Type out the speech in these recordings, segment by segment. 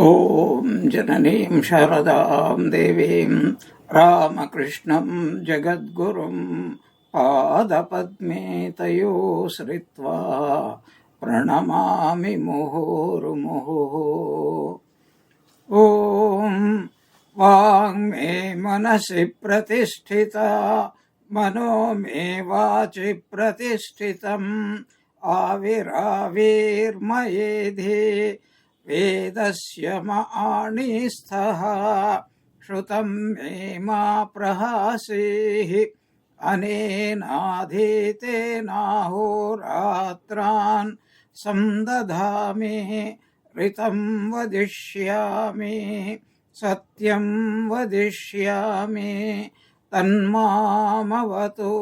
Om Jananim Sharadam Devim Ramakrishnan Jagadgurum Padapadme Tayo Sritva Pranamami Muhurumuhu. Om Vangme Manasi Pratisthita Mano Me Vachi Pratishtitam Aviravir Mayedhi Vedasya ma'anisthaha Shrutam me ma prahasihi Anenadhite nahoratran Samdadhami Ritam vadishyami Satyam vadishyami Tanmamavatu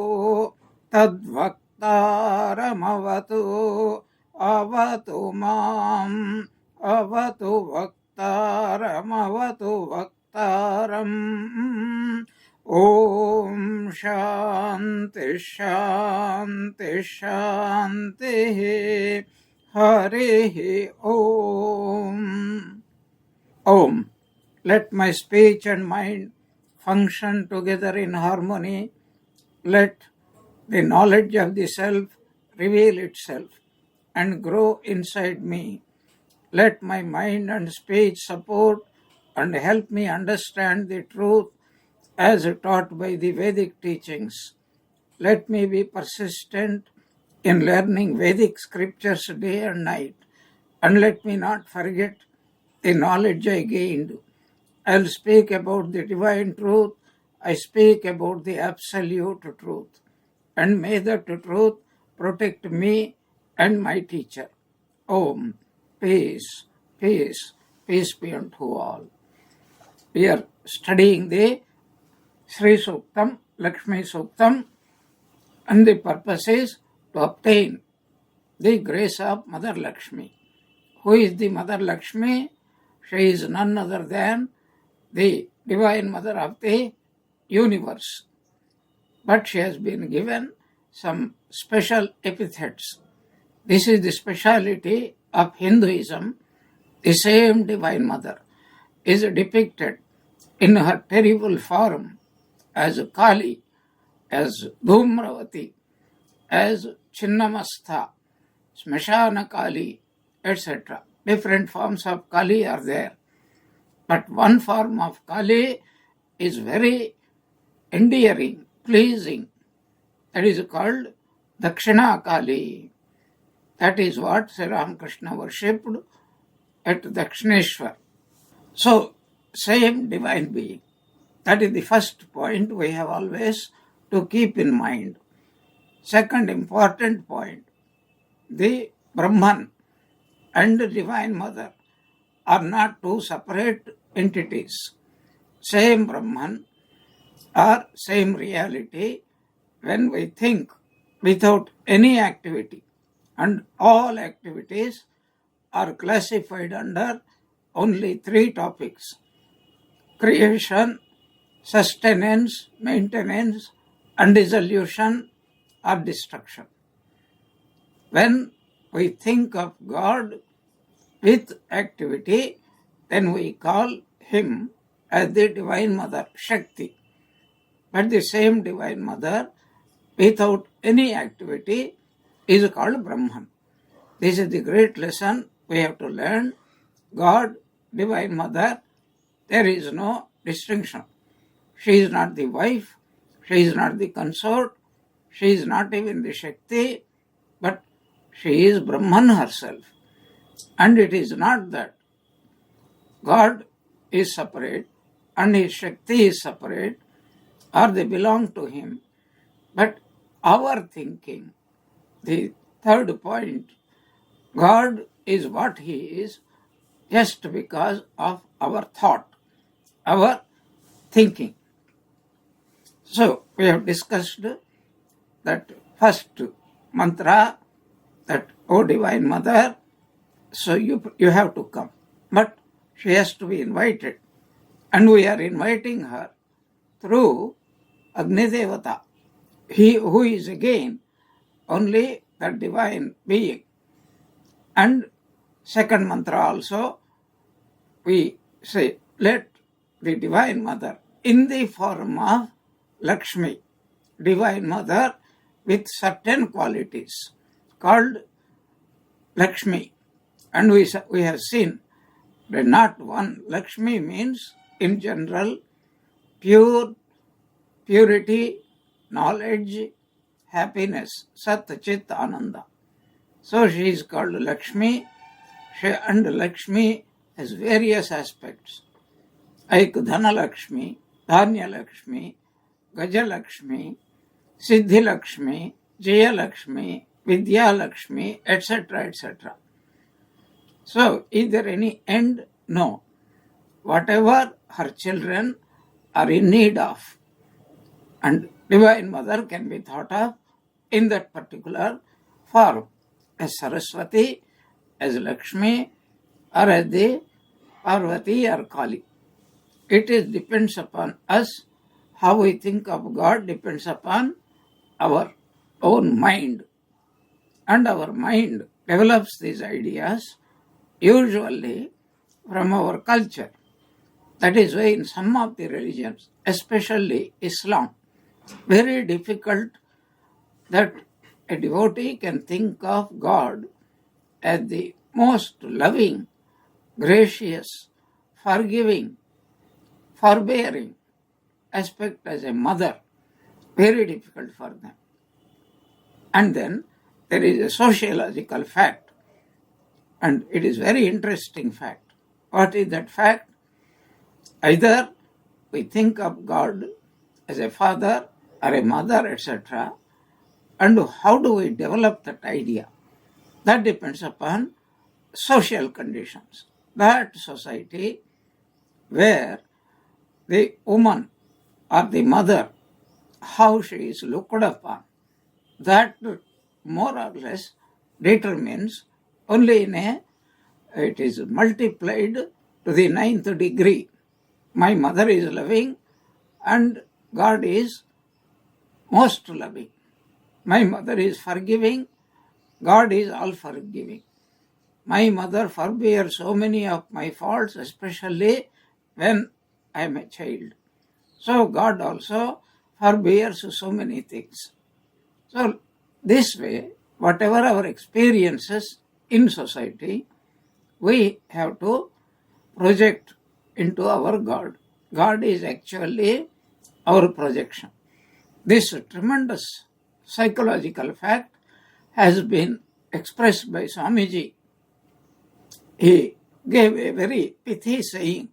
Tadvaktaramavatu Avatu mam Avatu Vaktaram, Avatu Vaktaram. Om Shanti Shanti Shanti Harihi Om. Om. Let my speech and mind function together in harmony. Let the knowledge of the self reveal itself and grow inside me. Let my mind and speech support and help me understand the truth as taught by the Vedic teachings. Let me be persistent in learning Vedic scriptures day and night, and let me not forget the knowledge I gained. I will speak about the divine truth. I speak about the absolute truth. And may that truth protect me and my teacher. Om. Peace, peace, peace be unto all. We are studying the Sri Suktam, Lakshmi Suktam, and the purpose is to obtain the grace of Mother Lakshmi. Who is the Mother Lakshmi? She is none other than the Divine Mother of the universe. But she has been given some special epithets. This is the speciality of Hinduism. The same Divine Mother is depicted in her terrible form as Kali, as Dhumravati, as Chinnamastha, Smashana Kali, etc. Different forms of Kali are there. But one form of Kali is very endearing, pleasing. That is called Dakshina Kali. That is what Sri Ramakrishna worshipped at Dakshineshwar. So, same divine being. That is the first point we have always to keep in mind. Second important point, the Brahman and the Divine Mother are not two separate entities. Same Brahman or same reality when we think without any activity. And all activities are classified under only three topics: creation, sustenance, maintenance, and dissolution or destruction. When we think of God with activity, then we call him as the Divine Mother, Shakti. But the same Divine Mother without any activity is called Brahman. This is the great lesson we have to learn. God, Divine Mother, there is no distinction. She is not the wife, she is not the consort, she is not even the Shakti, but she is Brahman herself. And it is not that God is separate and his Shakti is separate, or they belong to him, but our thinking. The third point, God is what he is just because of our thought, our thinking. So, we have discussed that first mantra, that, O Divine Mother, so you have to come. But she has to be invited. And we are inviting her through Agni Devata, he who is again only the divine being. And second mantra also, we say, let the Divine Mother in the form of Lakshmi, Divine Mother with certain qualities called Lakshmi. And we have seen that not one. Lakshmi means in general purity, knowledge, happiness, Sat Chit Ananda. So she is called Lakshmi, and Lakshmi has various aspects like Dhana Lakshmi, Dhanya Lakshmi, Gaja Lakshmi, Siddhi Lakshmi, Jaya Lakshmi, Vidya Lakshmi, etc., etc. So, is there any end? No. Whatever her children are in need of, and Divine Mother can be thought of in that particular form, as Saraswati, as Lakshmi, or as the Parvati or Kali. It depends upon us. How we think of God depends upon our own mind. And our mind develops these ideas usually from our culture. That is why in some of the religions, especially Islam, very difficult that a devotee can think of God as the most loving, gracious, forgiving, forbearing aspect as a mother. Very difficult for them. And then there is a sociological fact, and it is very interesting fact. What is that fact? Either we think of God as a father or a mother, etc., and how do we develop that idea? That depends upon social conditions. That society where the woman or the mother, how she is looked upon, that more or less determines only it is multiplied to the 9th degree. My mother is loving and God is most loving. My mother is forgiving, God is all forgiving. My mother forbears so many of my faults, especially when I am a child. So God also forbears so many things. So this way, whatever our experiences in society, we have to project into our God. God is actually our projection. This tremendous psychological fact has been expressed by Swamiji. He gave a very pithy saying,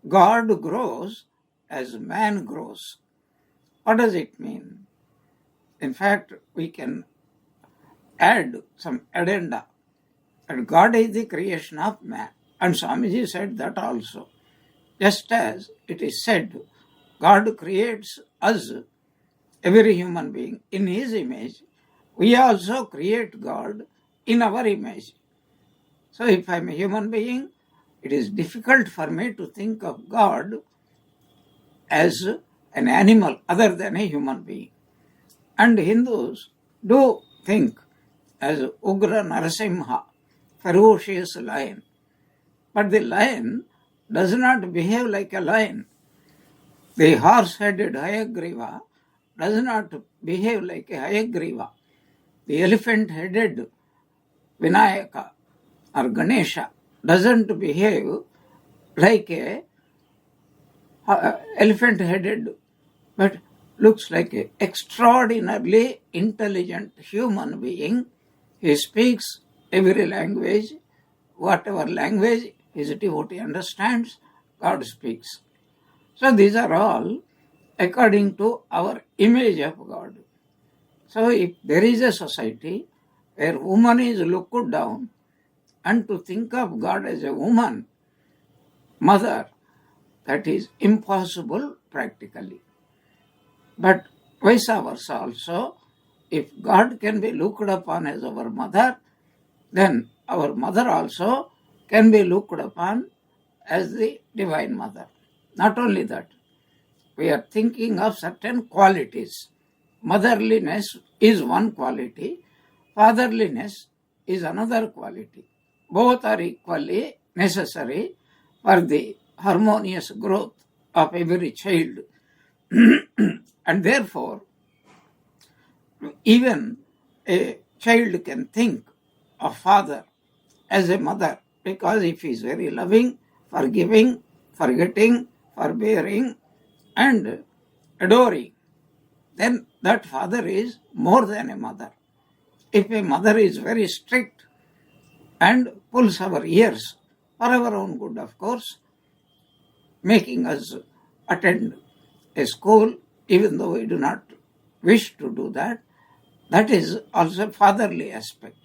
God grows as man grows. What does it mean? In fact, we can add some addenda. And God is the creation of man. And Swamiji said that also. Just as it is said, God creates us, every human being, in His image, we also create God in our image. So if I am a human being, it is difficult for me to think of God as an animal other than a human being. And Hindus do think as Ugra Narasimha, ferocious lion. But the lion does not behave like a lion. The horse-headed Hayagriva does not behave like a Hayagriva. The elephant-headed Vinayaka or Ganesha doesn't behave like a elephant-headed, but looks like an extraordinarily intelligent human being. He speaks every language, whatever language his devotee understands, God speaks. So these are all according to our image of God. So if there is a society where woman is looked down, and to think of God as a woman, mother, that is impossible practically. But vice versa also, if God can be looked upon as our mother, then our mother also can be looked upon as the Divine Mother. Not only that, we are thinking of certain qualities. Motherliness is one quality, fatherliness is another quality. Both are equally necessary for the harmonious growth of every child. And therefore, even a child can think of father as a mother, because if he is very loving, forgiving, forgetting, forbearing, and adoring, then that father is more than a mother. If a mother is very strict and pulls our ears for our own good, of course, making us attend a school even though we do not wish to do that, that is also fatherly aspect.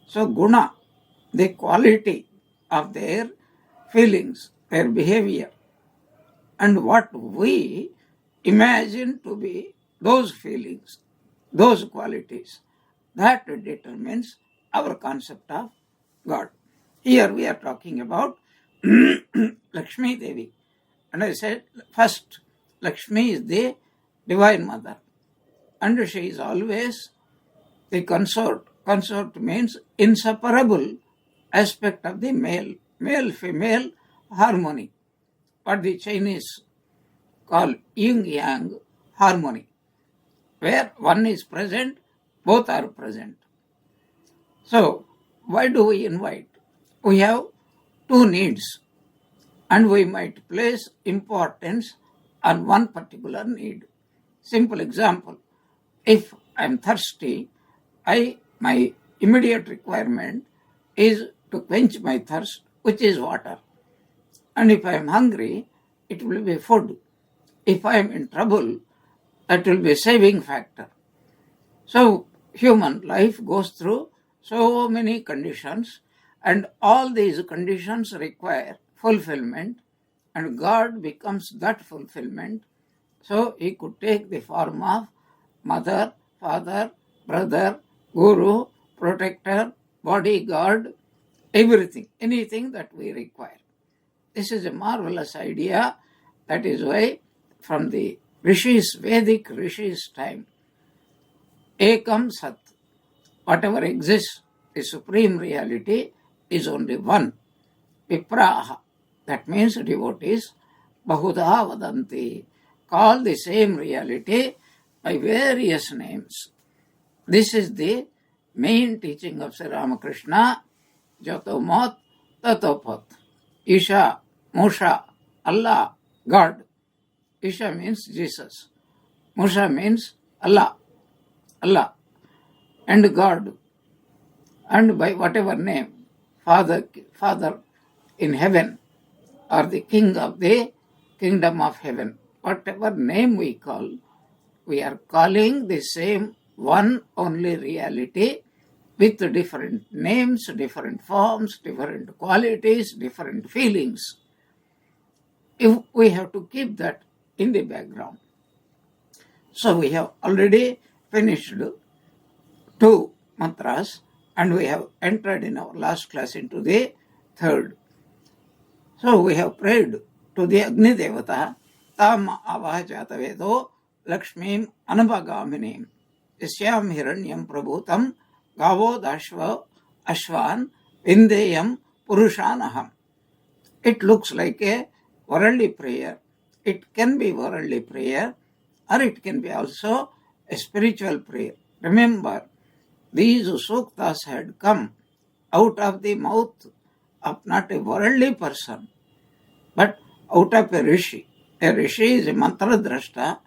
So guna, the quality of their feelings, their behavior, and what we imagine to be those feelings, those qualities, that determines our concept of God. Here we are talking about Lakshmi Devi. And I said, first, Lakshmi is the Divine Mother. And she is always the consort. Consort means inseparable aspect of the male-female harmony, what the Chinese call yin-yang harmony, where one is present, both are present. So, why do we invite? We have two needs, and we might place importance on one particular need. Simple example, if I am thirsty, my immediate requirement is to quench my thirst, which is water. And if I am hungry, it will be food. If I am in trouble, that will be a saving factor. So human life goes through so many conditions, and all these conditions require fulfillment, and God becomes that fulfillment. So he could take the form of mother, father, brother, guru, protector, bodyguard, everything, anything that we require. This is a marvelous idea. That is why from the Rishis, Vedic Rishis time, Ekam Sat, whatever exists, the supreme reality is only one. Vipraha, that means devotees, Bahudha Vadanti, call the same reality by various names. This is the main teaching of Sri Ramakrishna, Jato Mat, Tato Pat. Isha, Musha, Allah, God. Isha means Jesus. Musha means Allah, and God. And by whatever name, Father in heaven, or the King of the kingdom of heaven, whatever name we call, we are calling the same one only reality with different names, different forms, different qualities, different feelings. If we have to keep that in the background. So we have already finished 2 mantras, and we have entered in our last class into the 3rd. So we have prayed to the Agni Devata, Tam Avajata Vedo Lakshmim Anubhagaminim Isyam Hiranyam Prabhutam Gavo Dashva Ashvan Vindeyam Purushanaham. It looks like a worldly prayer. It can be worldly prayer, or it can be also a spiritual prayer. Remember, these suktas had come out of the mouth of not a worldly person, but out of a rishi. A rishi is a mantra drashta,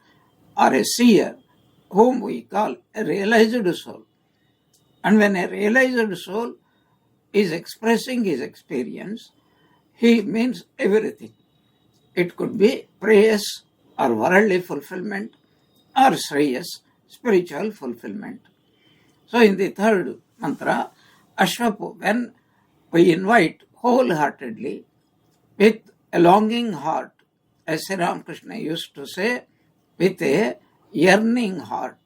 or a seer, whom we call a realized soul. And when a realized soul is expressing his experience, he means everything. It could be prayers or worldly fulfillment, or shreyas, spiritual fulfillment. So in the 3rd mantra, Ashwapu, when we invite wholeheartedly with a longing heart, as Sri Ramakrishna used to say, with a yearning heart,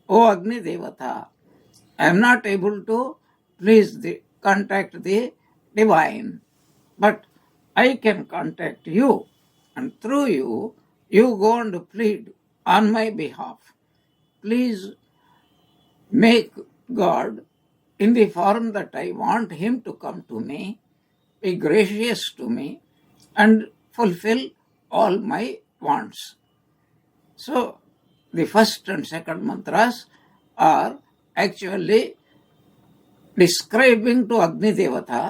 O Agni Devata, I am not able to contact the divine, but I can contact you, and through you, you go and plead on my behalf. Please make God in the form that I want him to come to me, be gracious to me, and fulfill all my wants. So the first and second mantras are actually describing to Agni Devata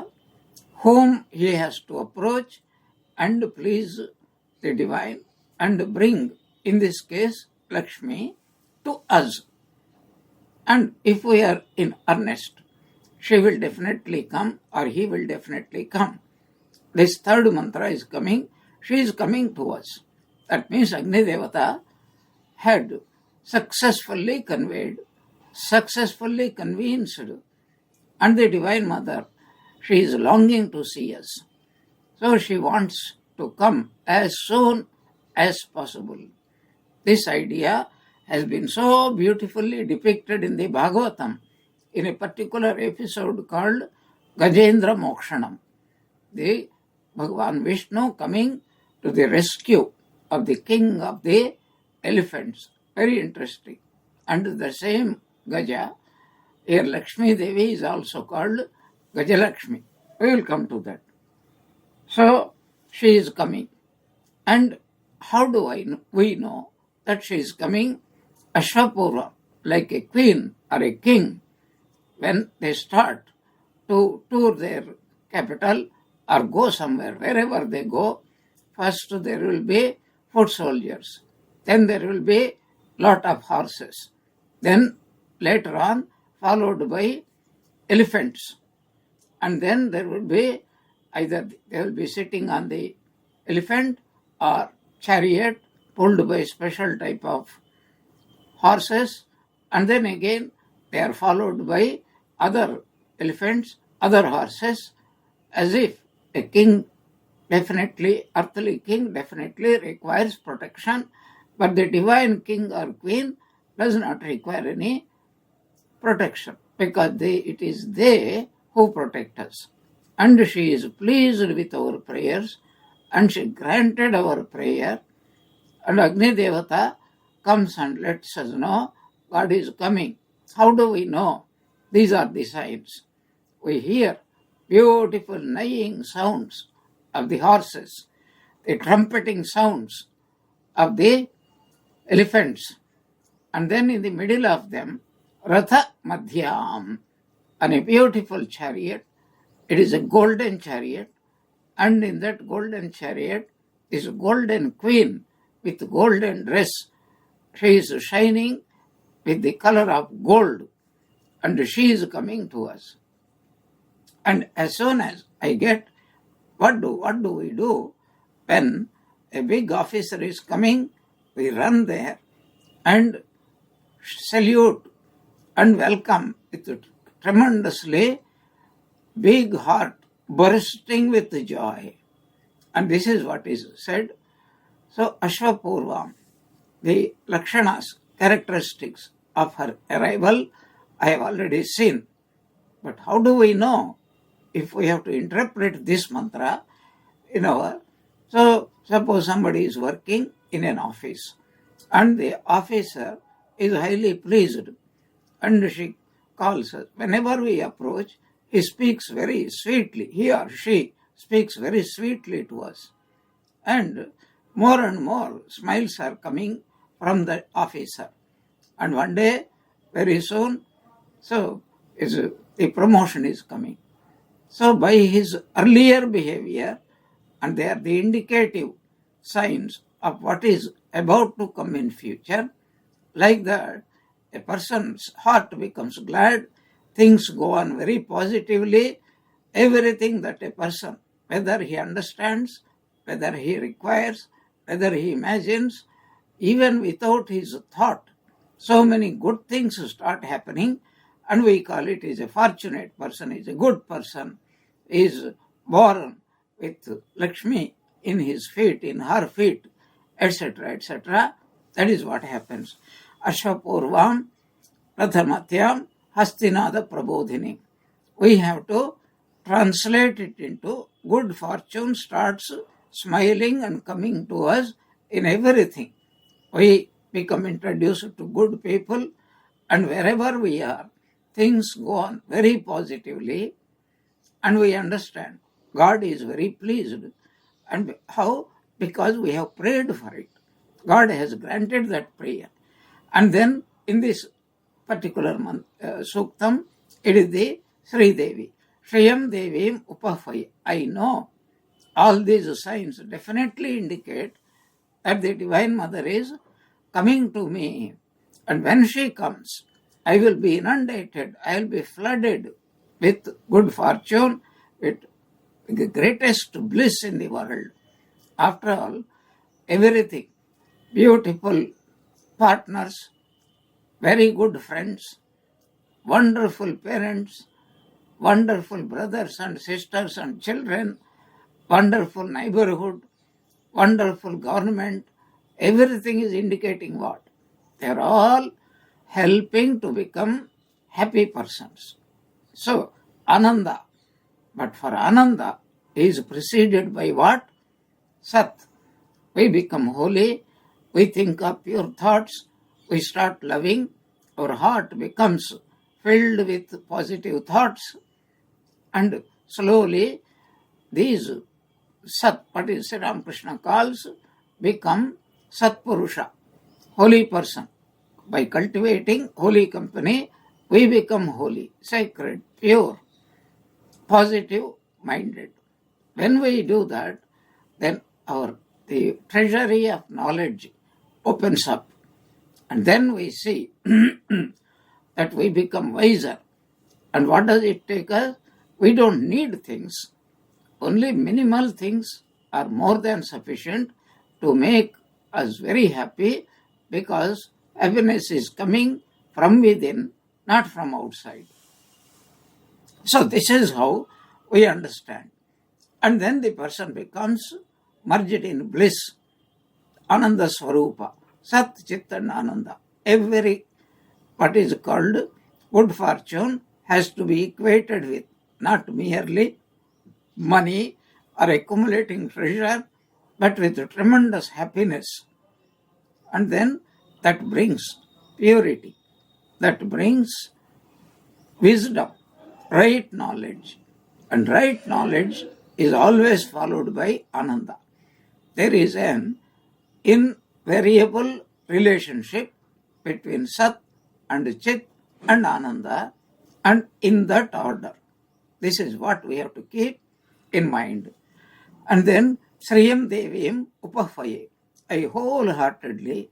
whom he has to approach and please the divine and bring, in this case, Lakshmi, to us. And if we are in earnest, she will definitely come or he will definitely come. This third mantra is coming, she is coming to us. That means Agni Devata had successfully conveyed, successfully convinced, and the Divine Mother, she is longing to see us. So she wants to come as soon as possible. This idea has been so beautifully depicted in the Bhagavatam in a particular episode called Gajendra Mokshanam. The Bhagavan Vishnu coming to the rescue of the king of the elephants. Very interesting. And the same Gaja, here Lakshmi Devi is also called Gajalakshmi. We will come to that. So she is coming. And how do we know that she is coming? Ashwapurva, like a queen or a king, when they start to tour their capital or go somewhere, wherever they go, first there will be foot soldiers, then there will be lot of horses, then later on followed by elephants, and then there will be either they will be sitting on the elephant or chariot pulled by special type of horses, and then again they are followed by other elephants, other horses, as if a king definitely, earthly king definitely requires protection, but the divine king or queen does not require any protection because it is they who protect us. And she is pleased with our prayers and she granted our prayer, and Agni Devata comes and lets us know God is coming. How do we know? These are the signs. We hear beautiful neighing sounds of the horses, the trumpeting sounds of the elephants, and then in the middle of them, Ratha Madhyam, and a beautiful chariot. It is a golden chariot, and in that golden chariot is a golden queen with golden dress. She is shining with the color of gold, and she is coming to us. And as soon as I get, what do we do? When a big officer is coming, we run there and salute and welcome with tremendously big heart bursting with joy. And this is what is said. So Ashwapurvam, the Lakshanas, characteristics of her arrival, I have already seen. But how do we know if we have to interpret this mantra in our... So suppose somebody is working in an office and the officer is highly pleased and she calls us. Whenever we approach, he speaks very sweetly. He or she speaks very sweetly to us. And more smiles are coming from the officer. And one day, very soon, so the promotion is coming. So by his earlier behavior, and they are the indicative signs of what is about to come in future, like that, a person's heart becomes glad, things go on very positively, everything that a person, whether he understands, whether he requires, whether he imagines, even without his thought, so many good things start happening, and we call it is a fortunate person, is a good person, is born with Lakshmi in his feet, in her feet, etc., etc. That is what happens. Ashwapurvam, Prathamatyam, Hastinada Prabodhini. We have to translate it into good fortune starts smiling and coming to us in everything. We become introduced to good people, and wherever we are, things go on very positively, and we understand God is very pleased, And how? Because we have prayed for it. God has granted that prayer. And then in this particular month, Suktam, it is the Sri Devi. Shriyam Devim Upafaya. I know all these signs definitely indicate that the Divine Mother is coming to me. And when she comes, I will be inundated, I will be flooded with good fortune, with the greatest bliss in the world. After all, everything, beautiful partners, very good friends, wonderful parents, wonderful brothers and sisters and children, wonderful neighborhood, wonderful government, everything is indicating what? They are all helping to become happy persons. So, Ananda. But for Ananda is preceded by what? Sat. We become holy, we think of pure thoughts, we start loving, our heart becomes filled with positive thoughts, and slowly these Sat, what is Sri Ramakrishna calls, become Satpurusha, holy person. By cultivating holy company, we become holy, sacred, pure, positive-minded. When we do that, then the treasury of knowledge opens up. And then we see that we become wiser. And what does it take us? We don't need things. Only minimal things are more than sufficient to make us very happy, because happiness is coming from within, not from outside. So this is how we understand. And then the person becomes merged in bliss, Ananda Swarupa, Sat, Chit and Ananda. Every what is called good fortune has to be equated with not merely money or accumulating treasure, but with tremendous happiness. And then that brings purity, that brings wisdom, right knowledge. And right knowledge is always followed by Ananda. There is an invariable relationship between Sat and Chit and Ananda, and in that order. This is what we have to keep in mind. And then Sriyam Devim Upafaye. I wholeheartedly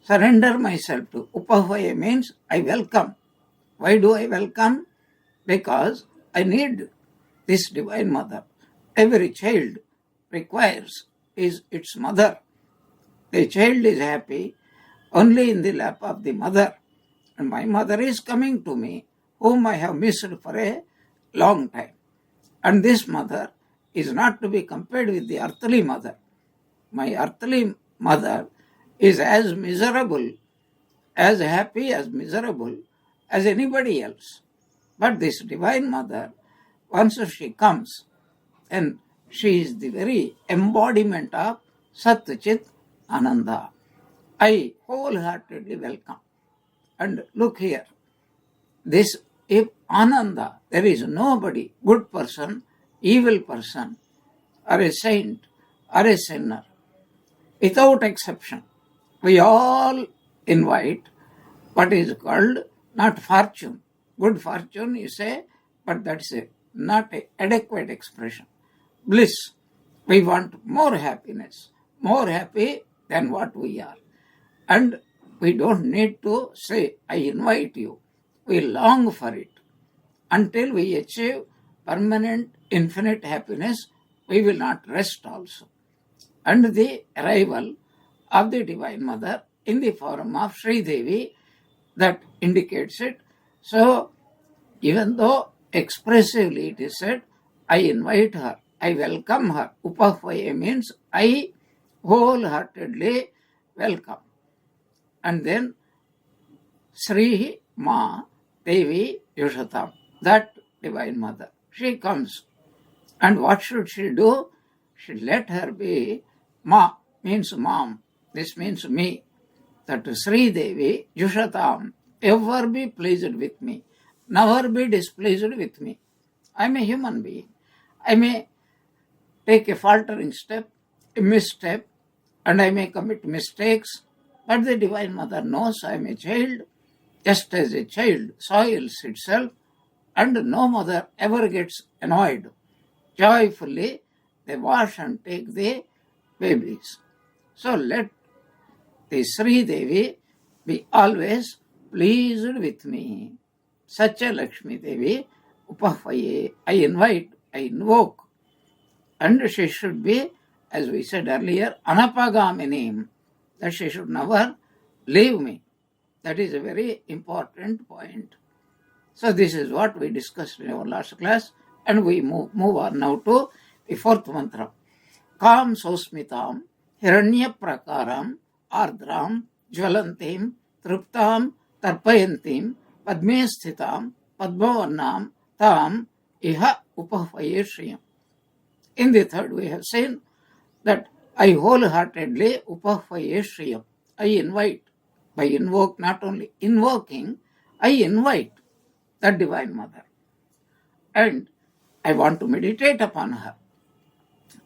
surrender myself to. Upafaye means I welcome. Why do I welcome? Because I need this Divine Mother. Every child requires its mother. The child is happy only in the lap of the mother. And my mother is coming to me, whom I have missed for a long time. And this mother is not to be compared with the earthly mother. My earthly mother is as miserable, as happy, as miserable as anybody else. But this Divine Mother, once she comes, and she is the very embodiment of Sat, Chit, Ananda. I wholeheartedly welcome. And look here, this, if Ananda, there is nobody, good person, evil person, or a saint, or a sinner, without exception, we all invite what is called not fortune. Good fortune, you say, but that's not an adequate expression. Bliss. We want more happiness, more happy than what we are. And we don't need to say, I invite you. We long for it. Until we achieve permanent, infinite happiness, we will not rest also. And the arrival of the Divine Mother in the form of Sri Devi, that indicates it. So, even though expressively it is said, I invite her, I welcome her. Upafaya means I wholeheartedly welcome. And then Sri Ma Devi Yushatam, that Divine Mother, she comes. And what should she do? She let her be. Ma means mom. This means me. That Sri Devi Yushatam, ever be pleased with me, never be displeased with me. I am a human being. I may take a faltering step, a misstep and I may commit mistakes, but the Divine Mother knows I am a child, just as a child soils itself, and no mother ever gets annoyed. Joyfully, they wash and take the babies. So let the Sri Devi be always pleased with me. Satya Lakshmi Devi, Upahvaye, I invite, I invoke. And she should be, as we said earlier, Anapagamini, that she should never leave me. That is a very important point. So this is what we discussed in our last class, and we move on now to the fourth mantra. Kam sosmitam hiranya prakaram ardram jvalantim truptam tarpayantim padme sthitam padmavannam tam iha upahvaye shriyam. In the third we have seen that I wholeheartedly upahvaye shriyam. I invite, by invoke, not only invoking, I invite the Divine Mother. And I want to meditate upon her.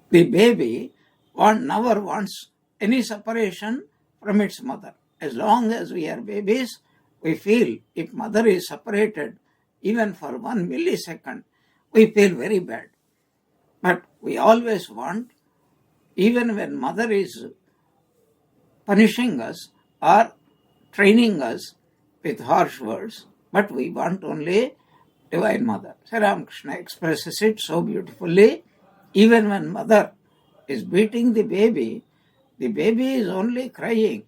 The baby never wants any separation from its mother. As long as we are babies, we feel if mother is separated, even for 1 millisecond, we feel very bad. But we always want, even when mother is punishing us or training us with harsh words, but we want only Divine Mother. Sri Ramakrishna expresses it so beautifully. Even when mother is beating the baby is only crying,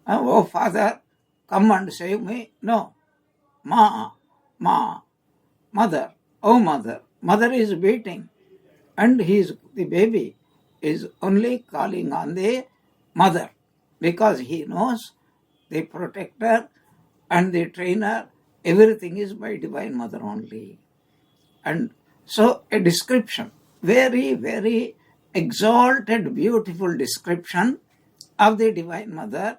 oh father, come and save me. No. Ma, mother, oh mother. Mother is beating, and the baby is only calling on the mother, because he knows the protector and the trainer, everything is by Divine Mother only. And so a description, very, very exalted, beautiful description of the Divine Mother,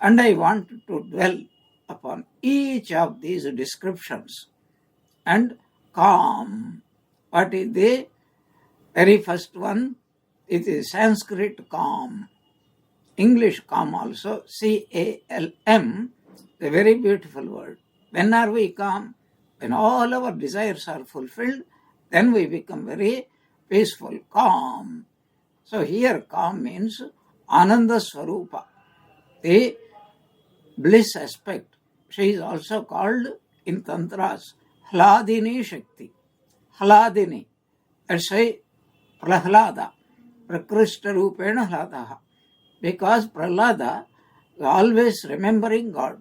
and I want to dwell upon each of these descriptions. And calm. What is the very first one? It is Sanskrit calm. English calm also, C-A-L-M, a very beautiful word. When are we calm? When all our desires are fulfilled, then we become very peaceful, calm. So here calm means Ananda Swarupa, the bliss aspect. She is also called in Tantras Hladini Shakti. Hladini. That's why Prahlada, Prakrishta Rupena Hladaha. Because Prahlada is always remembering God.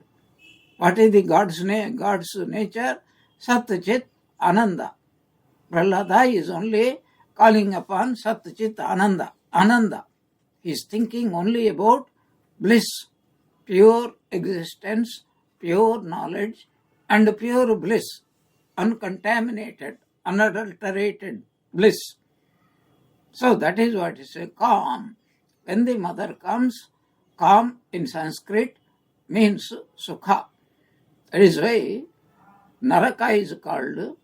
What is the God's nature? Sat Chit Ananda. Prahlada is only calling upon Sat Chit Ananda. Ananda. He is thinking only about bliss, pure existence, pure knowledge, and pure bliss, uncontaminated, unadulterated bliss. So that is what is a calm. When the mother comes, calm in Sanskrit means sukha. That is why Naraka is called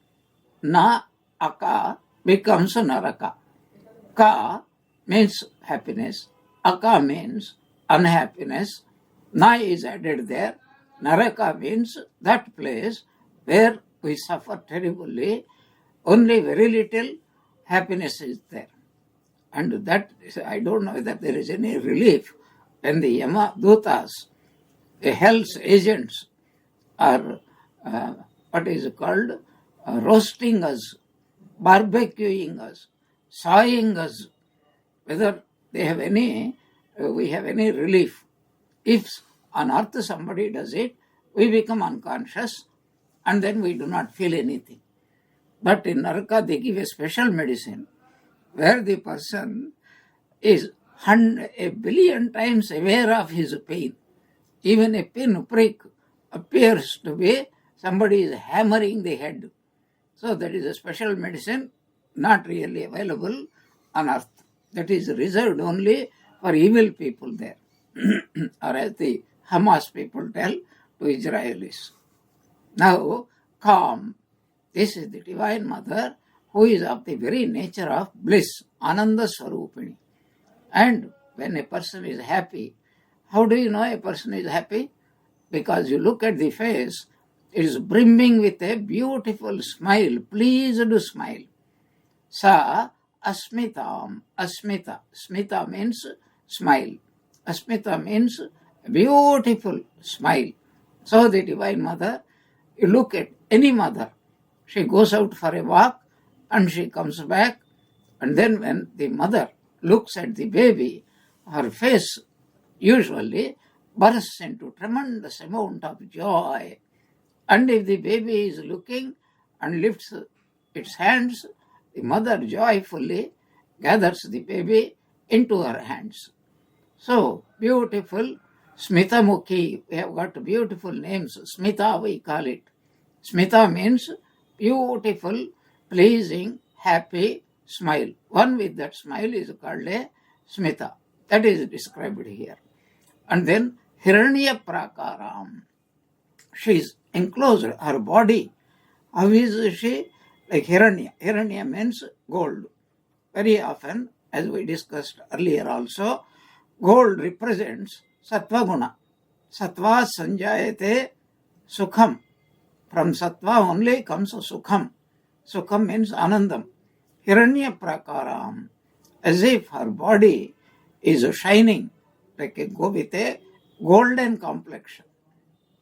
Na Aka becomes Naraka. Ka means happiness. Aka means unhappiness. Na is added there. Naraka means that place where we suffer terribly. Only very little happiness is there. And that, I don't know whether there is any relief when the Yama Dutas, the hell's agents, are what is called roasting us, barbecuing us, sawing us, whether we have any relief. If on earth somebody does it, we become unconscious and then we do not feel anything. But in Naraka they give a special medicine where the person is 1 billion times aware of his pain. Even a pin prick appears to be somebody is hammering the head. So that is a special medicine not really available on earth. That is reserved only for evil people there. Or as the Hamas people tell to Israelis. Now, calm. This is the Divine Mother who is of the very nature of bliss, Ananda Swarupini. And when a person is happy, how do you know a person is happy? Because you look at the face, it is brimming with a beautiful smile, pleased smile. Sa asmitam, asmita. Smita means smile. Asmita means beautiful smile. So the Divine Mother, you look at any mother, she goes out for a walk and she comes back, and then when the mother looks at the baby, her face usually bursts into tremendous amount of joy. And if the baby is looking and lifts its hands, the mother joyfully gathers the baby into her hands. So, beautiful Smita Mukhi, we have got beautiful names. Smita we call it. Smita means beautiful, pleasing, happy smile. One with that smile is called a Smita. That is described here. And then Hiranya Prakaram. She is enclosed, her body. How is she? Like Hiranya. Hiranya means gold. Very often, as we discussed earlier also, gold represents Sattva Guna. Sattva Sanjayate Sukham. From Sattva only comes Sukham. Sukham means Anandam. Hiranya Prakaram. As if her body is shining like a go with a golden complexion.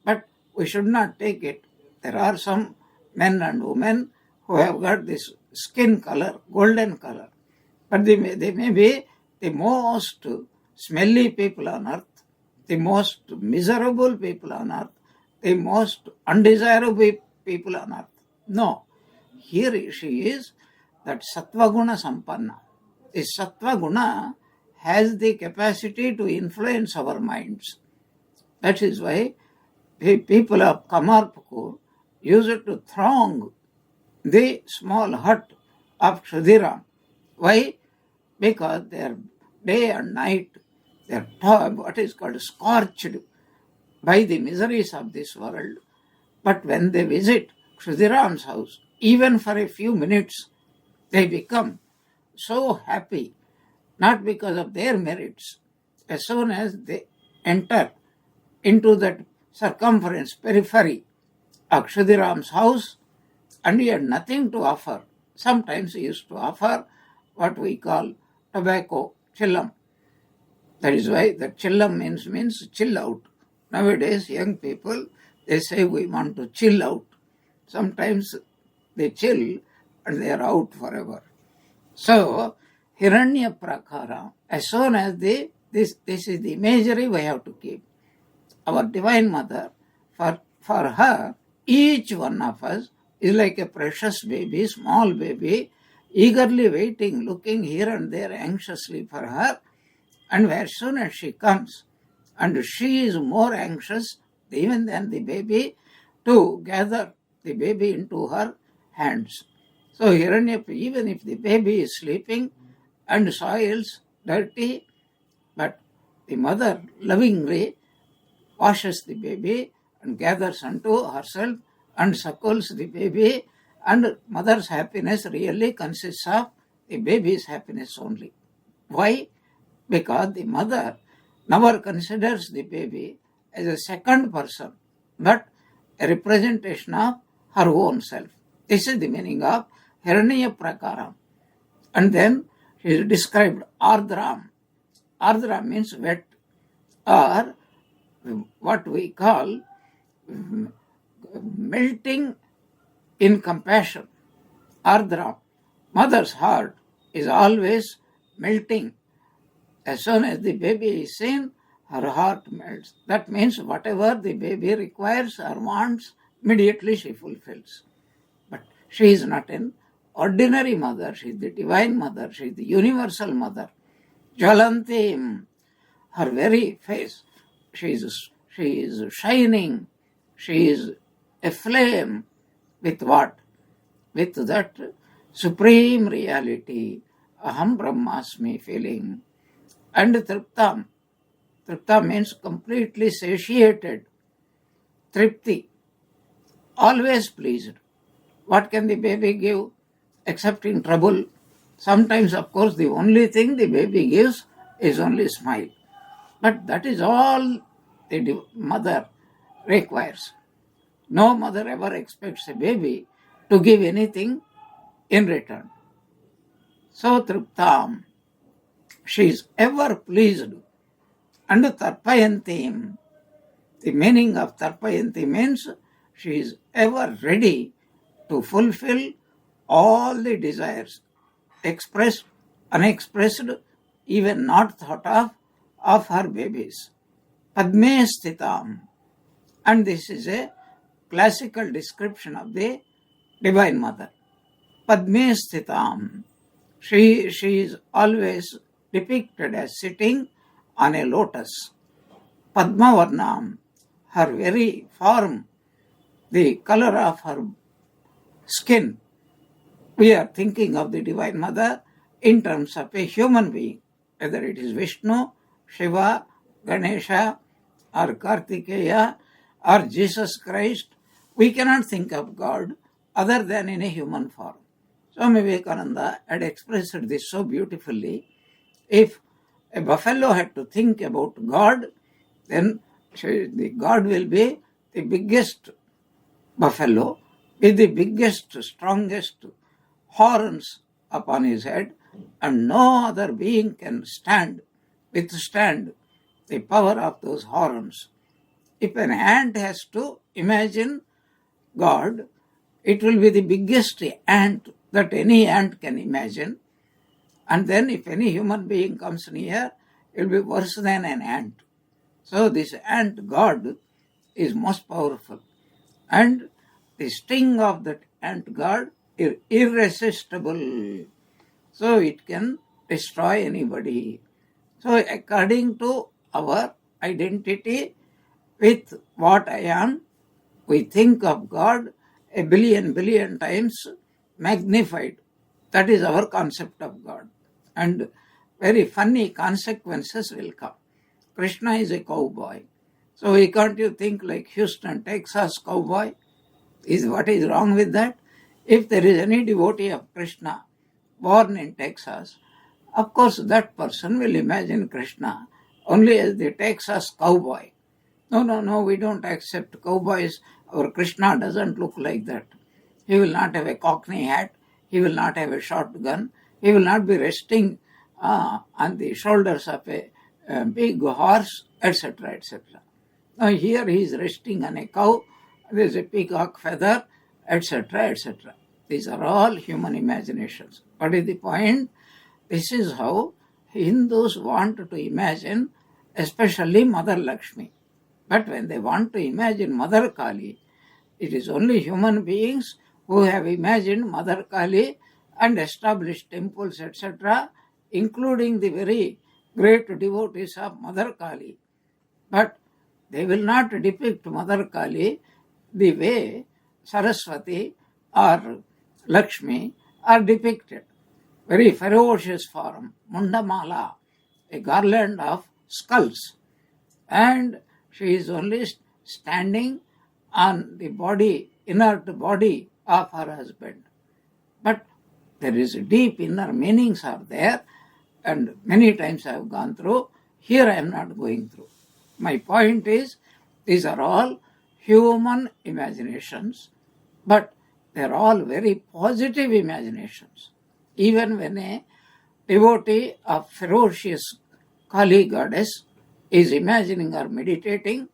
But we should not take it. There are some men and women who have got this skin color, golden color. But they may be the most smelly people on earth, the most miserable people on earth, the most undesirable people on earth. No. Here she is that Sattva Guna Sampanna. This Sattva Guna has the capacity to influence our minds. That is why the people of Kamarpukur used to throng the small hut of Kshudiram. Why? Because they are day and night, they are what is called scorched by the miseries of this world. But when they visit Kshudiram's house, even for a few minutes, they become so happy, not because of their merits. As soon as they enter into that circumference, periphery of Kshudiram's house, and he had nothing to offer. Sometimes he used to offer what we call tobacco, chillam. That is why the chillam means chill out. Nowadays, young people, they say we want to chill out. Sometimes they chill and they are out forever. So, Hiranya Prakara, as soon as this is the imagery we have to keep. Our Divine Mother, for her, each one of us is like a precious baby, small baby, eagerly waiting, looking here and there anxiously for her. And as soon as she comes, and she is more anxious even than the baby to gather the baby into her hands. So Hiranyapa, even if the baby is sleeping and soils, dirty, but the mother lovingly washes the baby and gathers unto herself and suckles the baby, and mother's happiness really consists of the baby's happiness only. Why? Because the mother never considers the baby as a second person, but a representation of her own self. This is the meaning of Hiranya Prakaram. And then she is described Ardram. Ardram means wet, or what we call melting in compassion. Ardram. Mother's heart is always melting. As soon as the baby is seen, her heart melts. That means whatever the baby requires or wants, immediately she fulfills. But she is not an ordinary mother. She is the Divine Mother. She is the universal mother. Jwalantim, her very face, she is shining. She is aflame with what? With that supreme reality, Aham Brahmasmi feeling. And Triptam. Tripta means completely satiated. Tripti, always pleased. What can the baby give except in trouble? Sometimes, of course, the only thing the baby gives is only smile. But that is all the mother requires. No mother ever expects a baby to give anything in return. So Triptam, she is ever pleased. And Tarpayanti, the meaning of Tarpayanti means she is ever ready to fulfill all the desires, expressed, unexpressed, even not thought of her babies. Padme Sthitam. And this is a classical description of the Divine Mother. Padme Sthitam. She is always depicted as sitting on a lotus. Padmavarnam, her very form, the color of her skin. We are thinking of the Divine Mother in terms of a human being, whether it is Vishnu, Shiva, Ganesha, or Kartikeya, or Jesus Christ. We cannot think of God other than in a human form. Swami Vivekananda had expressed this so beautifully. If a buffalo had to think about God, then the God will be the biggest buffalo with the biggest, strongest horns upon his head, and no other being can withstand the power of those horns. If an ant has to imagine God, it will be the biggest ant that any ant can imagine. And then if any human being comes near, it will be worse than an ant. So this ant God is most powerful. And the sting of that ant God is irresistible. So it can destroy anybody. So according to our identity with what I am, we think of God a billion times magnified. That is our concept of God. And very funny consequences will come. Krishna is a cowboy. So can't you think like Houston, Texas cowboy? What is wrong with that? If there is any devotee of Krishna born in Texas, of course that person will imagine Krishna only as the Texas cowboy. No, we don't accept cowboys. Our Krishna doesn't look like that. He will not have a cockney hat. He will not have a shotgun. He will not be resting on the shoulders of a big horse, etc., etc. Now here he is resting on a cow. There is a peacock feather, etc., etc. These are all human imaginations. What is the point? This is how Hindus want to imagine, especially Mother Lakshmi. But when they want to imagine Mother Kali, it is only human beings who have imagined Mother Kali and established temples, etc., including the very great devotees of Mother Kali. But they will not depict Mother Kali the way Saraswati or Lakshmi are depicted. Very ferocious form, Mundamala, a garland of skulls. And she is only standing on the body, inert body of her husband. But there is deep inner meanings are there, and many times I have gone through. Here I am not going through. My point is, these are all human imaginations, but they are all very positive imaginations. Even when a devotee of ferocious Kali goddess is imagining or meditating,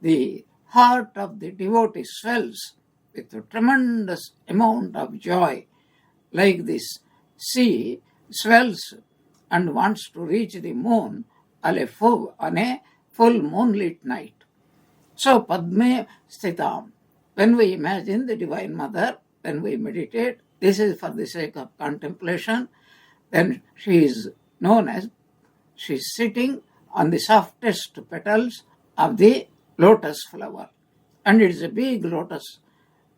the heart of the devotee swells with a tremendous amount of joy, like this sea swells and wants to reach the moon on a full moonlit night. So Padme Sthitam, when we imagine the Divine Mother, when we meditate, this is for the sake of contemplation, then she is known as, she is sitting on the softest petals of the lotus flower. And it is a big lotus.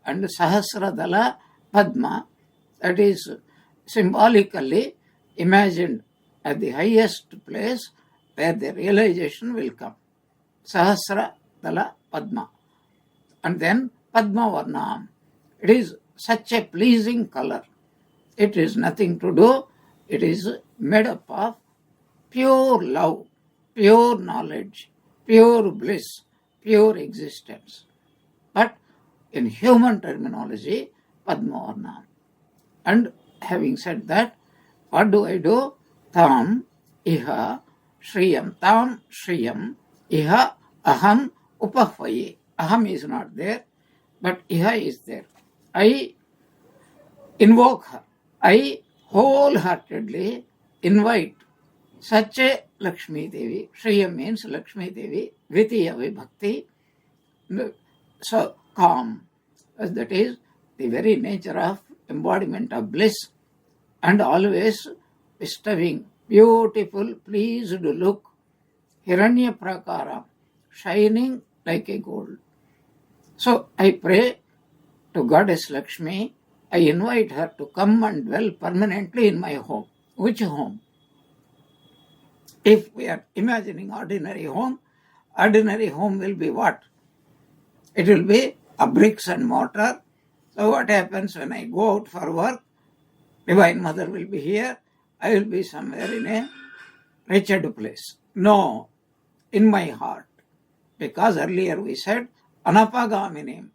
And Sahasradala Padma, that is symbolically imagined at the highest place where the realization will come. Sahasradala Padma. And then Padma Varnam. It is such a pleasing color. It is nothing to do. It is made up of pure love, pure knowledge, pure bliss, pure existence. But in human terminology, Padmavarnam. And having said that, what do? Tam iha shriyam. Tam shriyam iha aham upahvaye. Aham is not there, but iha is there. I invoke her. I wholeheartedly invite such a Lakshmi Devi. Shriyam means Lakshmi Devi. Dvitiya Vibhakti. So calm. That is the very nature of embodiment of bliss, and always bestowing beautiful, pleased look, Hiranya Prakara, shining like a gold. So I pray to Goddess Lakshmi, I invite her to come and dwell permanently in my home. Which home? If we are imagining ordinary home will be what? It will be a bricks and mortar. So what happens when I go out for work? Divine Mother will be here. I will be somewhere in a wretched place. No, in my heart. Because earlier we said, Anapagaminim.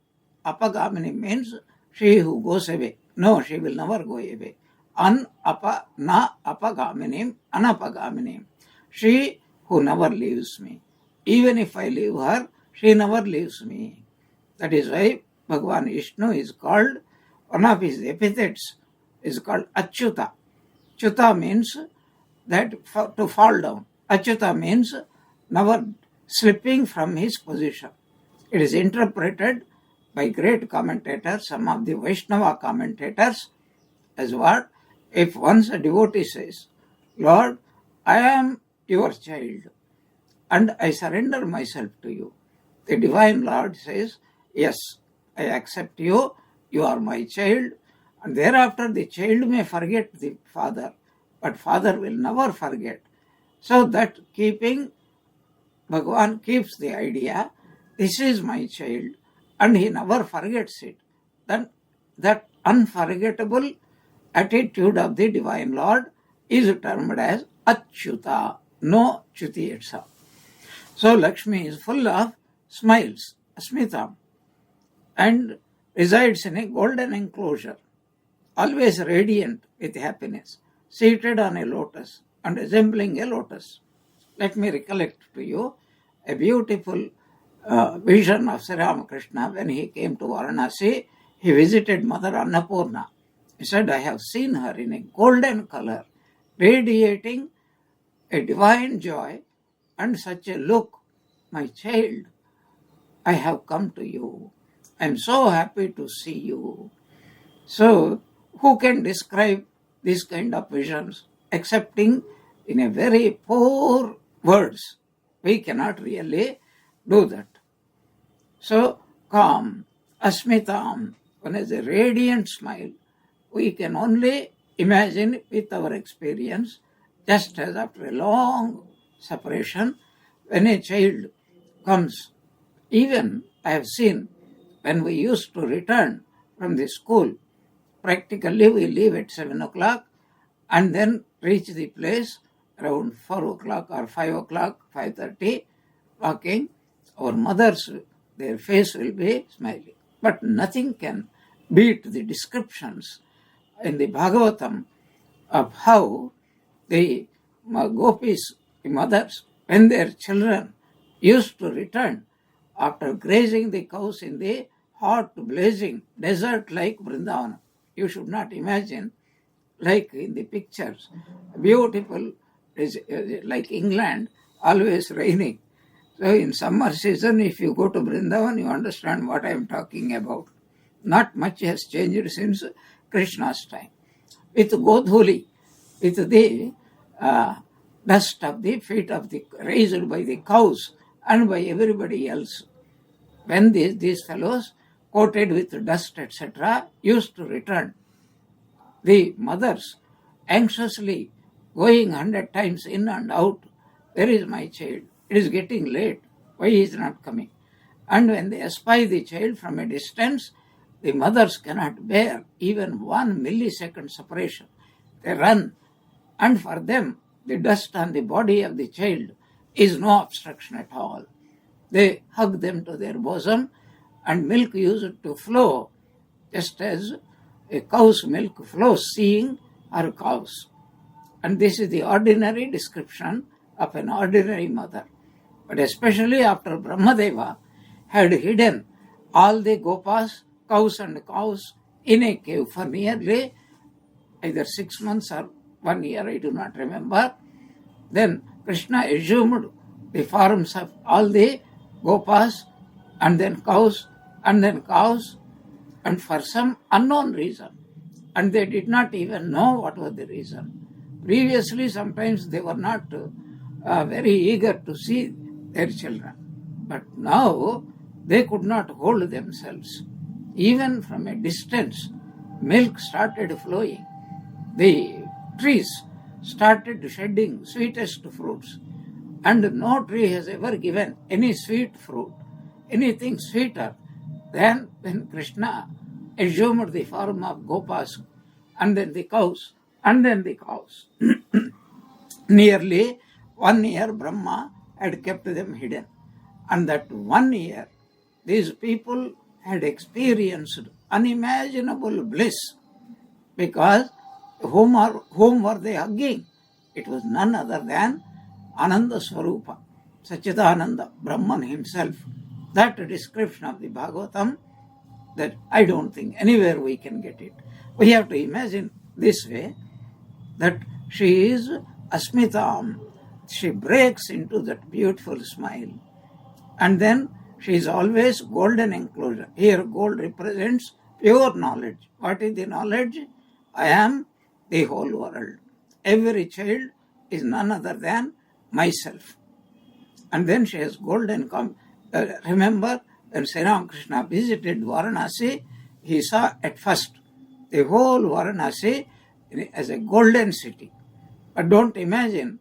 Apagaminim means she who goes away. No, she will never go away. Na apagaminim, anapagaminim. She who never leaves me. Even if I leave her, she never leaves me. That is why Bhagavan Vishnu is called, one of his epithets is called Achyuta. Achyuta means that to fall down. Achyuta means never slipping from his position. It is interpreted by great commentators, some of the Vaishnava commentators, as what? If once a devotee says, Lord, I am your child and I surrender myself to you. The Divine Lord says, yes, I accept you, you are my child, and thereafter the child may forget the father, but father will never forget. So that Bhagavan keeps the idea, this is my child, and he never forgets it. Then that unforgettable attitude of the Divine Lord is termed as Achyuta, no Chuti itself. So Lakshmi is full of smiles, Asmitam, and resides in a golden enclosure, always radiant with happiness, seated on a lotus and resembling a lotus. Let me recollect to you a beautiful vision of Sri Ramakrishna when he came to Varanasi. He visited Mother Annapurna. He said, I have seen her in a golden color, radiating a divine joy and such a look. My child, I have come to you. I am so happy to see you. So, who can describe these kind of visions excepting in a very poor words? We cannot really do that. So, calm, asmitam, one has a radiant smile. We can only imagine with our experience, just as after a long separation, when a child comes. Even I have seen when we used to return from the school, practically we leave at 7 o'clock and then reach the place around 4 o'clock or 5 o'clock, 5:30, walking. Our mothers, their face will be smiling. But nothing can beat the descriptions in the Bhagavatam of how the gopis, the mothers, when their children used to return after grazing the cows in the hot, blazing desert like Vrindavan. You should not imagine like in the pictures, beautiful, like England, always raining. So in summer season, if you go to Vrindavan, you understand what I am talking about. Not much has changed since Krishna's time. With Godhuli, with the dust of the feet of the raised by the cows and by everybody else. When these fellows, coated with dust, etc., used to return, the mothers anxiously going 100 times in and out, where is my child? It is getting late. Why he is not coming? And when they espy the child from a distance, the mothers cannot bear even 1 millisecond separation. They run. And for them, the dust on the body of the child is no obstruction at all. They hug them to their bosom, and milk used to flow just as a cow's milk flows, seeing her cows. And this is the ordinary description of an ordinary mother. But especially after Brahmadeva had hidden all the gopas, cows and cows, in a cave for nearly either 6 months or 1 year, I do not remember, then Krishna assumed the forms of all the gopas and then cows and then cows, and for some unknown reason, and they did not even know what was the reason. Previously, sometimes they were not very eager to see their children, but now they could not hold themselves. Even from a distance, milk started flowing. The trees started shedding sweetest fruits, and no tree has ever given any sweet fruit, anything sweeter than when Krishna assumed the form of gopas, and then the cows, and then the cows. Nearly 1 year Brahma had kept them hidden, and that 1 year these people had experienced unimaginable bliss, because whom were they hugging? It was none other than Ananda Swarupa, Sachidananda, Brahman himself. That description of the Bhagavatam, that I don't think anywhere we can get it. We have to imagine this way, that she is Asmitam. She breaks into that beautiful smile. And then she is always golden enclosure. Here gold represents pure knowledge. What is the knowledge? I am the whole world. Every child is none other than myself. And then she has golden remember when Sri Ramakrishna visited Varanasi, he saw at first the whole Varanasi as a golden city. But don't imagine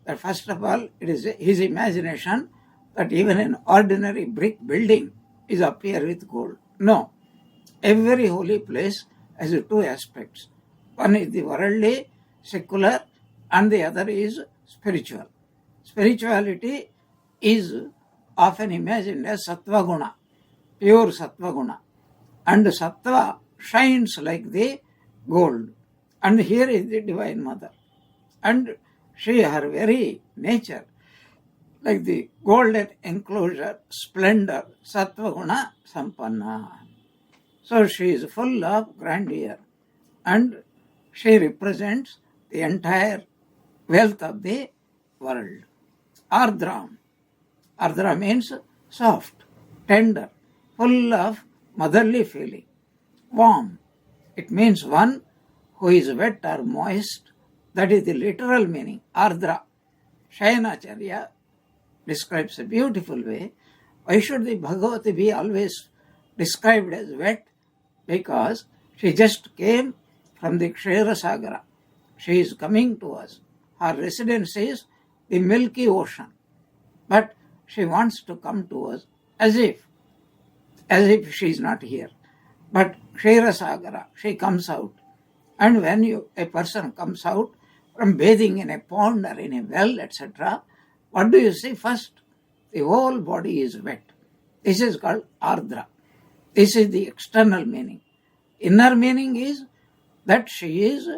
that first of all it is his imagination that even an ordinary brick building is appear with gold. No. Every holy place has two aspects. One is the worldly, secular, and the other is spiritual. Spirituality is often imagined as sattva guna, pure sattva guna. And sattva shines like the gold. And here is the Divine Mother. And she, her very nature, like the golden enclosure, splendor, sattva guna sampanna. So she is full of grandeur. And she represents the entire wealth of the world. Ardram. Ardra means soft, tender, full of motherly feeling. Warm. It means one who is wet or moist. That is the literal meaning. Ardra. Shayanacharya describes a beautiful way. Why should the Bhagavati be always described as wet? Because she just came from the Kshera Sagara. She is coming to us. Her residence is the milky ocean. But she wants to come to us as if she is not here. But Kshera Sagara, she comes out. And when a person comes out from bathing in a pond or in a well, etc., what do you see first? The whole body is wet. This is called Ardra. This is the external meaning. Inner meaning is that she is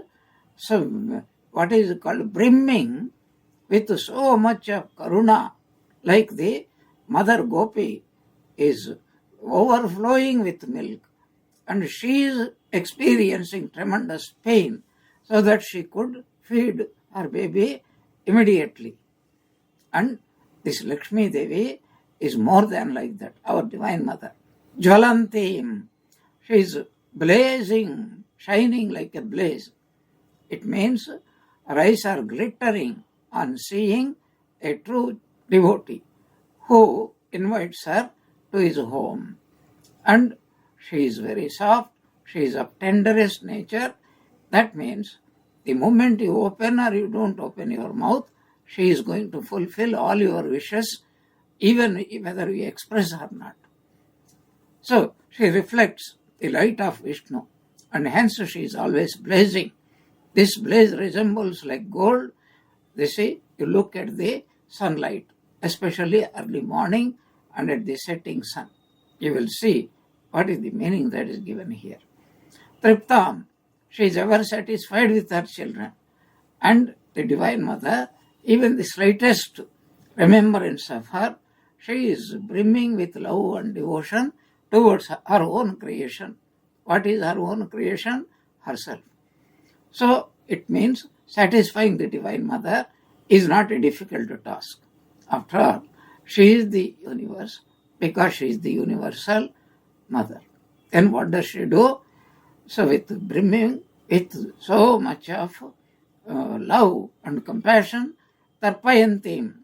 what is called brimming with so much of karuna, like the mother gopi is overflowing with milk, and she is experiencing tremendous pain so that she could feed her baby immediately. And this Lakshmi Devi is more than like that, our Divine Mother. Jvalantim, she is blazing, shining like a blaze. It means her eyes are glittering on seeing a true devotee who invites her to his home. And she is very soft, she is of tenderest nature. That means the moment you open or you don't open your mouth, she is going to fulfill all your wishes, even whether you express or not. So she reflects the light of Vishnu, and hence she is always blazing. This blaze resembles like gold, You see, you look at the sunlight, especially early morning and at the setting sun. You will see what is the meaning that is given here. Triptam, she is ever satisfied with her children. And the Divine Mother, even the slightest remembrance of her, she is brimming with love and devotion towards her own creation. What is her own creation? Herself. So it means satisfying the Divine Mother is not a difficult task. After all, she is the universe because she is the universal mother. Then what does she do? So with brimming, with so much of love and compassion, tarpayantim.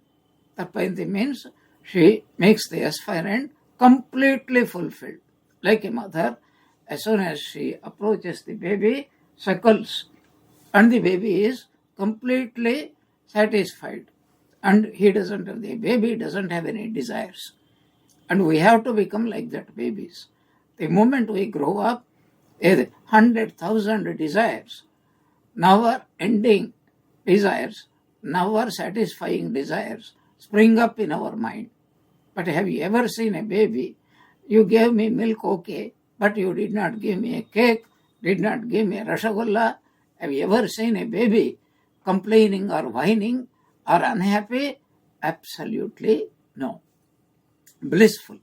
Tarpayanti means she makes the aspirant completely fulfilled. Like a mother, as soon as she approaches the baby, suckles, and the baby is completely satisfied. And the baby doesn't have any desires. And we have to become like that babies. The moment we grow up, 100,000 desires, never ending desires, never satisfying desires spring up in our mind. But have you ever seen a baby? You gave me milk, okay, but you did not give me a cake, did not give me a rasgulla. Have you ever seen a baby complaining or whining or unhappy? Absolutely no. Blissful.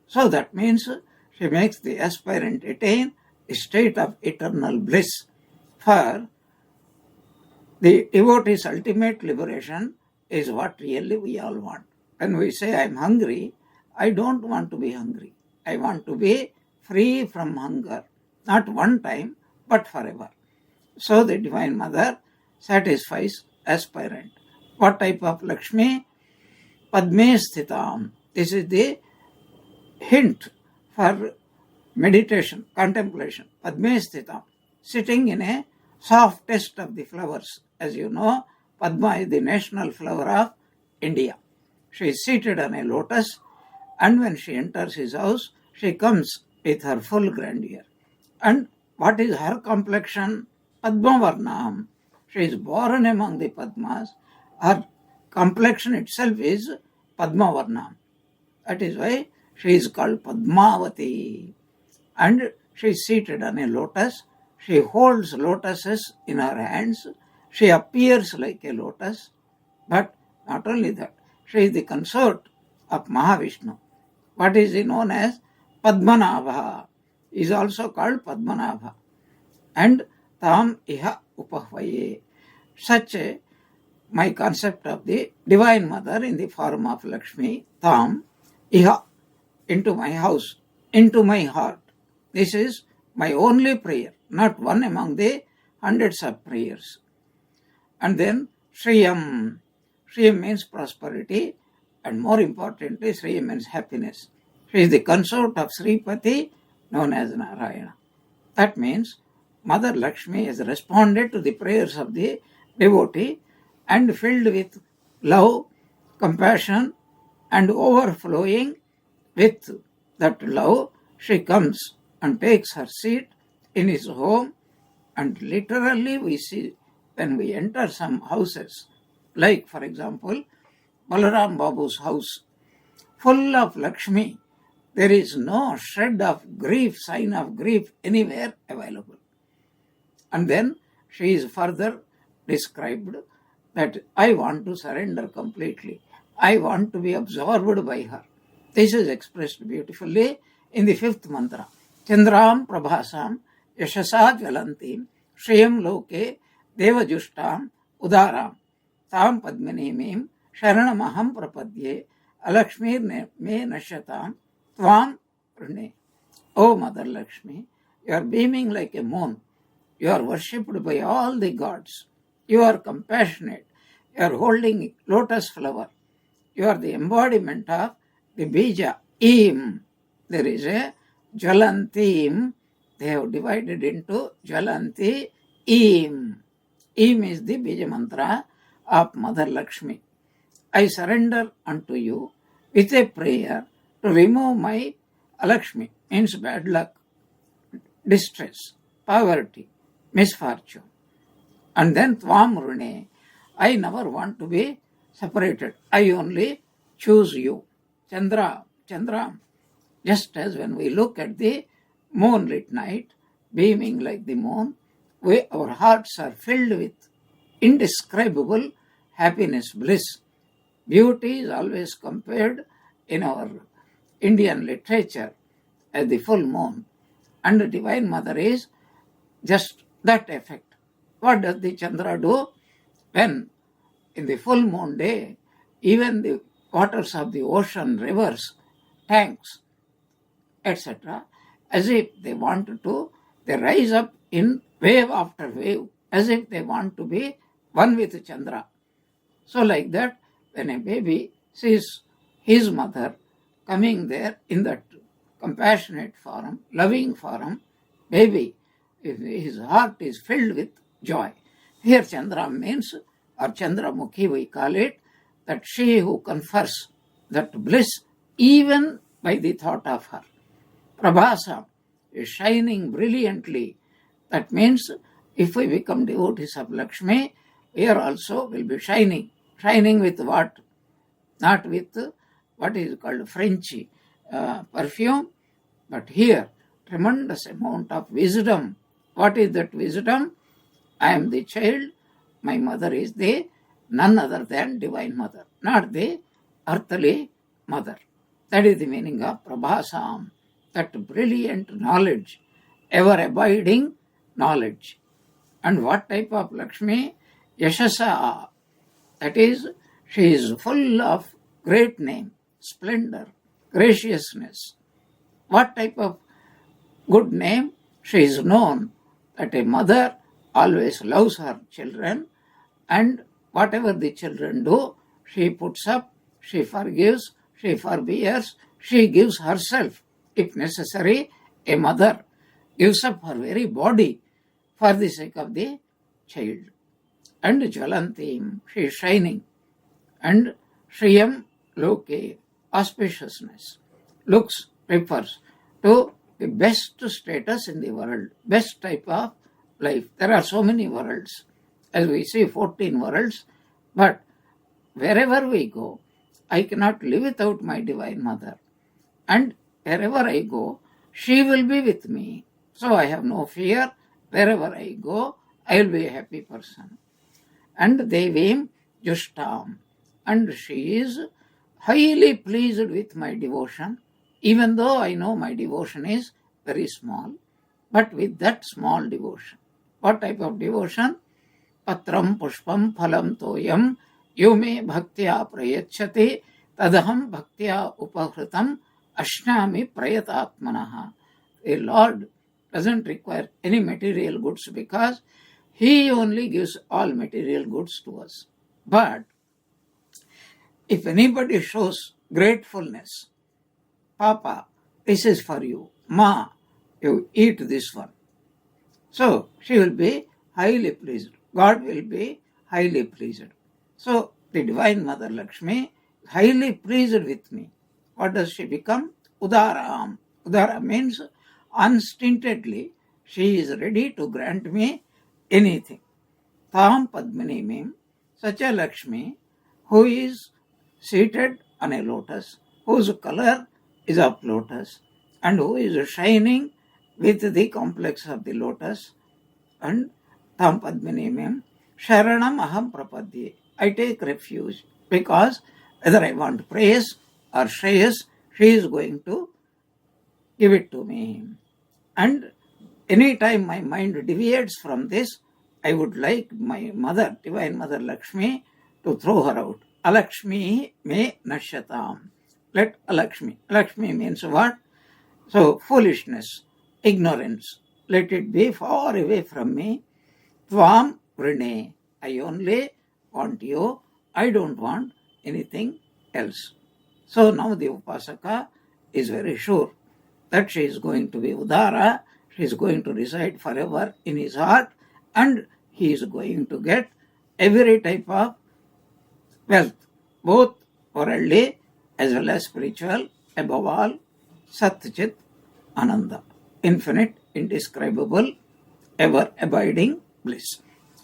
So that means she makes the aspirant attain a state of eternal bliss. For the devotee's ultimate liberation is what really we all want. When we say, I am hungry, I don't want to be hungry. I want to be free from hunger. Not one time, but forever. So the Divine Mother satisfies aspirant. What type of Lakshmi? Padme Sthitam. This is the hint for meditation, contemplation. Padme Sthitam. Sitting in a softest of the flowers. As you know, Padma is the national flower of India. She is seated on a lotus, and when she enters his house, she comes with her full grandeur. And what is her complexion? Padma Varnam. She is born among the Padmas. Her complexion itself is Padma Varnam. That is why she is called Padmavati. And she is seated on a lotus. She holds lotuses in her hands. She appears like a lotus. But not only that, she is the consort of Mahavishnu. What is he known as? Padmanabha. He is also called Padmanabha. And Tam Iha Upahvaye. Such my concept of the Divine Mother in the form of Lakshmi, Tam Iha, into my house, into my heart. This is my only prayer, not one among the hundreds of prayers. And then Shriyam. Shriyam means prosperity, and more importantly, Shriyam means happiness. She is the consort of Sripati, known as Narayana. That means Mother Lakshmi has responded to the prayers of the devotee and filled with love, compassion, and overflowing with that love, she comes and takes her seat in his home. And literally we see when we enter some houses, like for example, Balaram Babu's house, full of Lakshmi, there is no shred of grief, sign of grief anywhere available. And then she is further described that I want to surrender completely. I want to be absorbed by her. This is expressed beautifully in the fifth mantra. Chandram prabhasam yashasa jvalantim shriyam loke devajustam udaram tam padmanimim sharanamaham prapadye alakshmir me nashatam tvam prane. O Mother Lakshmi, you are beaming like a moon. You are worshipped by all the gods. You are compassionate. You are holding lotus flower. You are the embodiment of the bija, im. There is a Jalantim. They have divided into Jalanti, im. Im is the bija mantra of Mother Lakshmi. I surrender unto you with a prayer to remove my Lakshmi, means bad luck, distress, poverty, misfortune. And then Tvam Rune, I never want to be separated. I only choose you. Chandra, just as when we look at the moonlit night, beaming like the moon, our hearts are filled with indescribable happiness, bliss. Beauty is always compared in our Indian literature as the full moon, and the Divine Mother is just that effect. What does the Chandra do? When in the full moon day, even the waters of the ocean, rivers, tanks, etc., as if they want to, they rise up in wave after wave, as if they want to be one with Chandra. So like that, when a baby sees his mother coming there in that compassionate form, loving form, baby, his heart is filled with joy. Here Chandra means, or Chandramukhi we call it, that she who confers that bliss even by the thought of her. Prabhasa is shining brilliantly. That means if we become devotees of Lakshmi, here also will be shining. Shining with what? Not with what is called Frenchy perfume, but here tremendous amount of wisdom. What is that wisdom? I am the child, my mother is the none other than Divine Mother, not the earthly mother. That is the meaning of Prabhasam, that brilliant knowledge, ever abiding knowledge. And what type of Lakshmi? Yashasa. That is, she is full of great name, splendor, graciousness. What type of good name? She is known that a mother always loves her children, and whatever the children do, she puts up, she forgives, she forbears, she gives herself. If necessary, a mother gives up her very body for the sake of the child. And Jvalantim, she is shining. And Shriyam Loke, auspiciousness, looks, refers to the best status in the world, best type of life. There are so many worlds. As we see, 14 worlds. But wherever we go, I cannot live without my Divine Mother. And wherever I go, she will be with me. So I have no fear. Wherever I go, I will be a happy person. And Devim Jushtam. And she is highly pleased with my devotion, even though I know my devotion is very small. But with that small devotion. What type of devotion? Patram pushpam phalam toyam yume bhaktya prayachate tadaham bhaktya upahritam ashnami prayatatmanaha. A Lord doesn't require any material goods because He only gives all material goods to us. But if anybody shows gratefulness, Papa, this is for you. Ma, you eat this one. So she will be highly pleased. God will be highly pleased. So the Divine Mother Lakshmi is highly pleased with me. What does she become? Udaram. Udara means unstintedly she is ready to grant me anything. Tam Padmini means such a Lakshmi who is seated on a lotus, whose color is of lotus, and who is shining with the complex of the lotus. And Tam Padmini means Sharanam Aham Prapadye. I take refuge because whether I want praise or shreyas, she is going to give it to me. And any time my mind deviates from this, I would like my mother, Divine Mother Lakshmi, to throw her out. Alakshmi me nashatam. Let Alakshmi. Lakshmi means what? So foolishness, ignorance. Let it be far away from me. Tvam vrine. I only want you. I don't want anything else. So now the Upasaka is very sure that she is going to be Udara. She is going to reside forever in his heart, and he is going to get every type of wealth, both worldly as well as spiritual, above all, Sat Chit Ananda, infinite, indescribable, ever abiding bliss.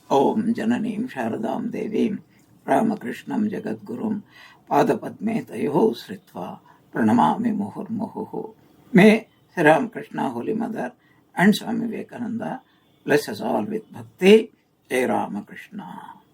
Om Jananim Sharadam Devim Ramakrishnam Jagadgurum Padapadme Tayoho Sritva Pranamami Muhurmuhu. May Sri Ramakrishna, Holy Mother, and Swami Vivekananda bless us all with bhakti. Jai Ramakrishna.